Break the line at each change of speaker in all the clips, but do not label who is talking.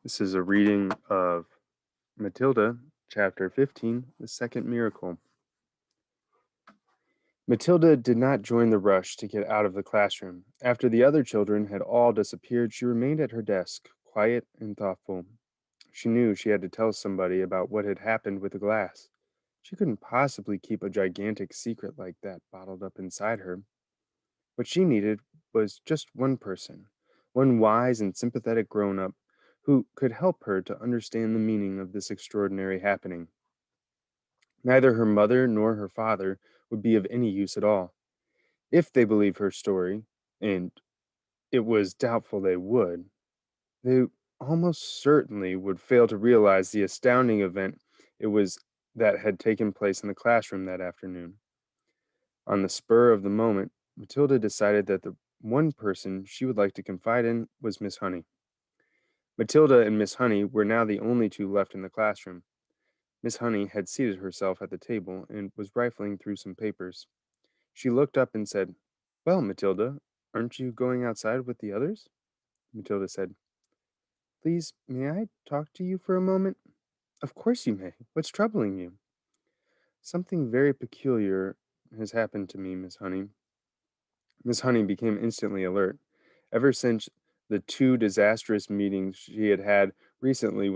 This is a reading of Matilda, chapter 15, The Second Miracle. Matilda did not join the rush to get out of the classroom. After the other children had all disappeared, she remained at her desk, quiet and thoughtful. She knew she had to tell somebody about what had happened with the glass. She couldn't possibly keep a gigantic secret like that bottled up inside her. What she needed was just one person, one wise and sympathetic grown up who could help her to understand the meaning of this extraordinary happening. Neither her mother nor her father would be of any use at all. If they believed her story, and it was doubtful they almost certainly would fail to realize the astounding event it was that had taken place in the classroom that afternoon. On the spur of the moment, Matilda decided that the one person she would like to confide in was Miss Honey. Matilda and Miss Honey were now the only two left in the classroom. Miss Honey had seated herself at the table and was rifling through some papers. She looked up and said, "Well, Matilda, aren't you going outside with the others?" Matilda said, "Please, may I talk to you for a moment?" "Of course you may. What's troubling you?" "Something very peculiar has happened to me, Miss Honey." Miss Honey became instantly alert. Ever since the two disastrous meetings she had had recently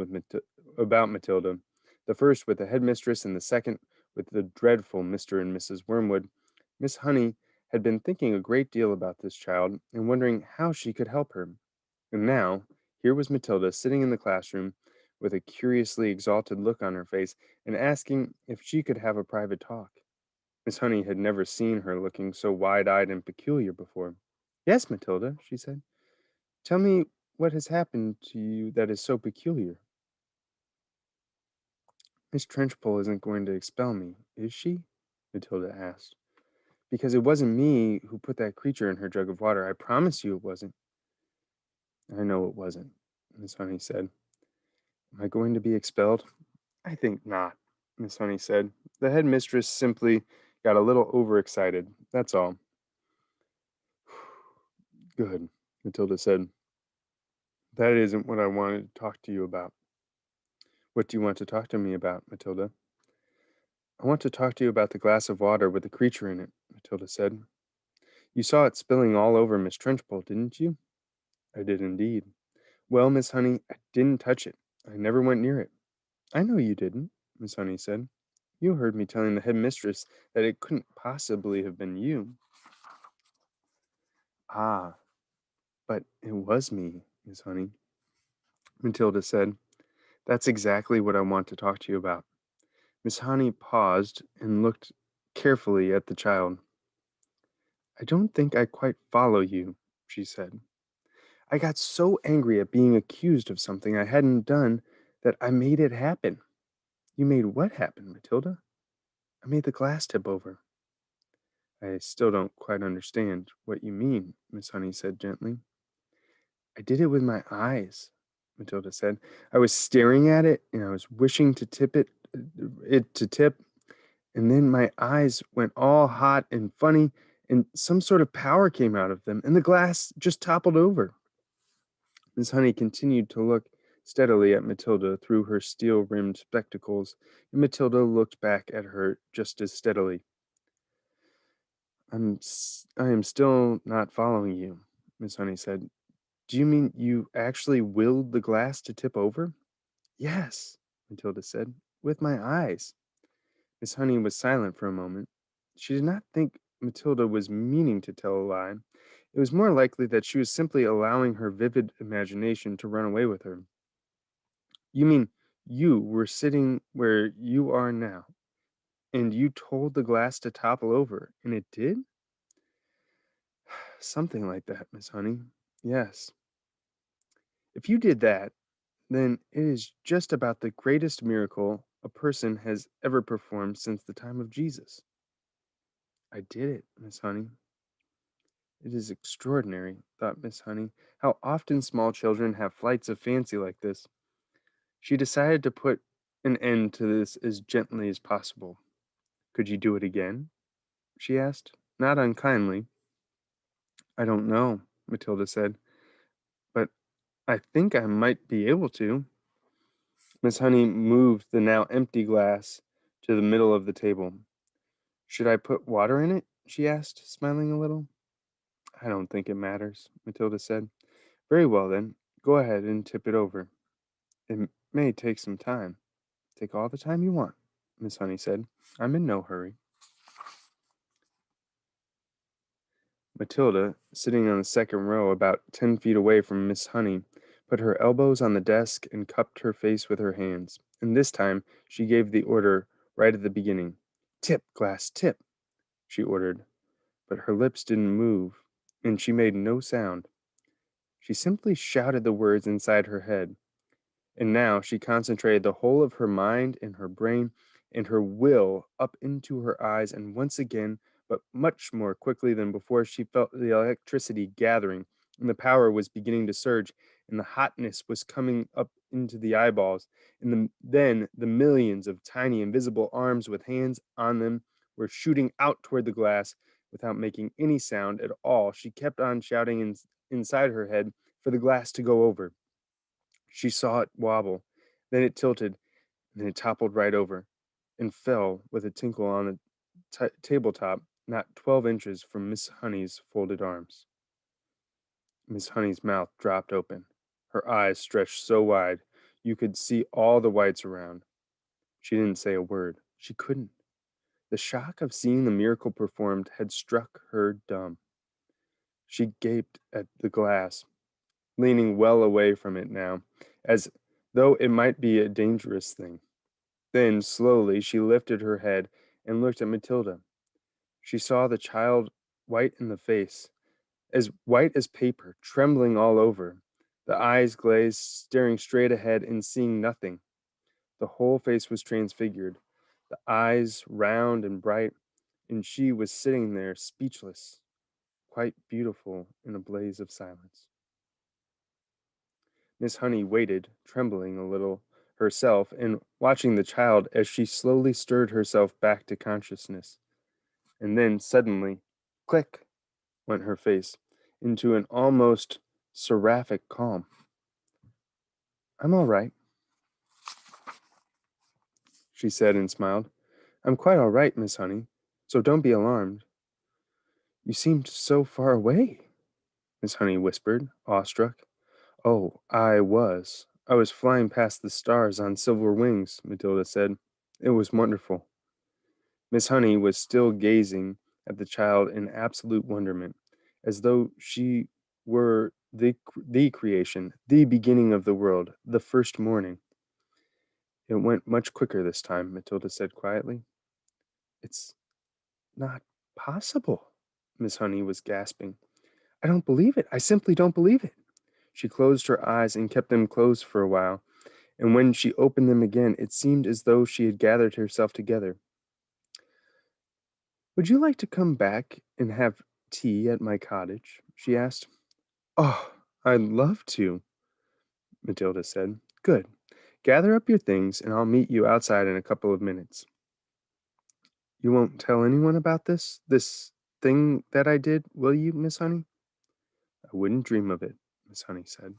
about Matilda, the first with the headmistress and the second with the dreadful Mr. and Mrs. Wormwood, Miss Honey had been thinking a great deal about this child and wondering how she could help her. And now, here was Matilda sitting in the classroom with a curiously exalted look on her face and asking if she could have a private talk. Miss Honey had never seen her looking so wide-eyed and peculiar before. "Yes, Matilda," she said. "Tell me what has happened to you that is so peculiar." "Miss Trenchbull isn't going to expel me, is she?" Matilda asked. "Because it wasn't me who put that creature in her jug of water. I promise you it wasn't." "I know it wasn't," Miss Honey said. "Am I going to be expelled?" "I think not," Miss Honey said. "The headmistress simply got a little overexcited, that's all." "Good," Matilda said. "That isn't what I wanted to talk to you about." "What do you want to talk to me about, Matilda?" "I want to talk to you about the glass of water with the creature in it," Matilda said. "You saw it spilling all over Miss Trenchbull, didn't you?" "I did indeed." "Well, Miss Honey, I didn't touch it. I never went near it." "I know you didn't," Miss Honey said. "You heard me telling the headmistress that it couldn't possibly have been you." "Ah, but it was me, Miss Honey," Matilda said. "That's exactly what I want to talk to you about." Miss Honey paused and looked carefully at the child. "I don't think I quite follow you," she said. "I got so angry at being accused of something I hadn't done that I made it happen." "You made what happen, Matilda?" "I made the glass tip over." "I still don't quite understand what you mean," Miss Honey said gently. "I did it with my eyes," Matilda said. "I was staring at it and I was wishing to it to tip, and then my eyes went all hot and funny, and some sort of power came out of them, and the glass just toppled over." Miss Honey continued to look steadily at Matilda through her steel-rimmed spectacles, and Matilda looked back at her just as steadily. I am still not following you," Miss Honey said. "Do you mean you actually willed the glass to tip over?" "Yes," Matilda said, "with my eyes." Miss Honey was silent for a moment. She did not think Matilda was meaning to tell a lie. It was more likely that she was simply allowing her vivid imagination to run away with her. "You mean you were sitting where you are now, and you told the glass to topple over, and it did?" "Something like that, Miss Honey. Yes. If you did that, then it is just about the greatest miracle a person has ever performed since the time of Jesus." "I did it, Miss Honey." "It is extraordinary," thought Miss Honey, "how often small children have flights of fancy like this." She decided to put an end to this as gently as possible. "Could you do it again?" she asked, not unkindly. "I don't know," Matilda said, "but I think I might be able to. Miss Honey moved the now empty glass to the middle of the table. Should I put water in it? She asked, smiling a little. I don't think it matters, Matilda said. Very well, then. Go ahead and tip it over. It may take some time. Take all the time you want, Miss Honey said. I'm in no hurry. Matilda, sitting on the second row about 10 feet away from Miss Honey, put her elbows on the desk and cupped her face with her hands. And this time she gave the order right at the beginning. Tip, glass, tip, she ordered. But her lips didn't move, and she made no sound. She simply shouted the words inside her head. And now she concentrated the whole of her mind and her brain and her will up into her eyes, and once again, but much more quickly than before, she felt the electricity gathering, and the power was beginning to surge, and the hotness was coming up into the eyeballs. And then the millions of tiny invisible arms with hands on them were shooting out toward the glass without making any sound at all. She kept on shouting inside her head for the glass to go over. She saw it wobble, then it tilted, and then it toppled right over and fell with a tinkle on the tabletop, not 12 inches from Miss Honey's folded arms. Miss Honey's mouth dropped open. Her eyes stretched so wide you could see all the whites around. She didn't say a word. She couldn't. The shock of seeing the miracle performed had struck her dumb. She gaped at the glass, leaning well away from it now, as though it might be a dangerous thing. Then, slowly, she lifted her head and looked at Matilda. She saw the child white in the face, as white as paper, trembling all over, the eyes glazed, staring straight ahead and seeing nothing. The whole face was transfigured, the eyes round and bright, and she was sitting there speechless, quite beautiful in a blaze of silence. Miss Honey waited, trembling a little herself, and watching the child as she slowly stirred herself back to consciousness. And then suddenly, click, went her face into an almost seraphic calm. I'm all right, she said and smiled. I'm quite all right, Miss Honey, so don't be alarmed. You seemed so far away, Miss Honey whispered, awestruck. Oh, I was. I was flying past the stars on silver wings, Matilda said. It was wonderful. Miss Honey was still gazing at the child in absolute wonderment, as though she were the creation, the beginning of the world, the first morning. It went much quicker this time, Matilda said quietly. It's not possible, Miss Honey was gasping. I don't believe it. I simply don't believe it. She closed her eyes and kept them closed for a while, and when she opened them again, it seemed as though she had gathered herself together. Would you like to come back and have tea at my cottage? She asked. Oh, I'd love to, Matilda said. Good. Gather up your things, and I'll meet you outside in a couple of minutes. You won't tell anyone about this thing that I did, will you, Miss Honey? I wouldn't dream of it, Miss Honey said.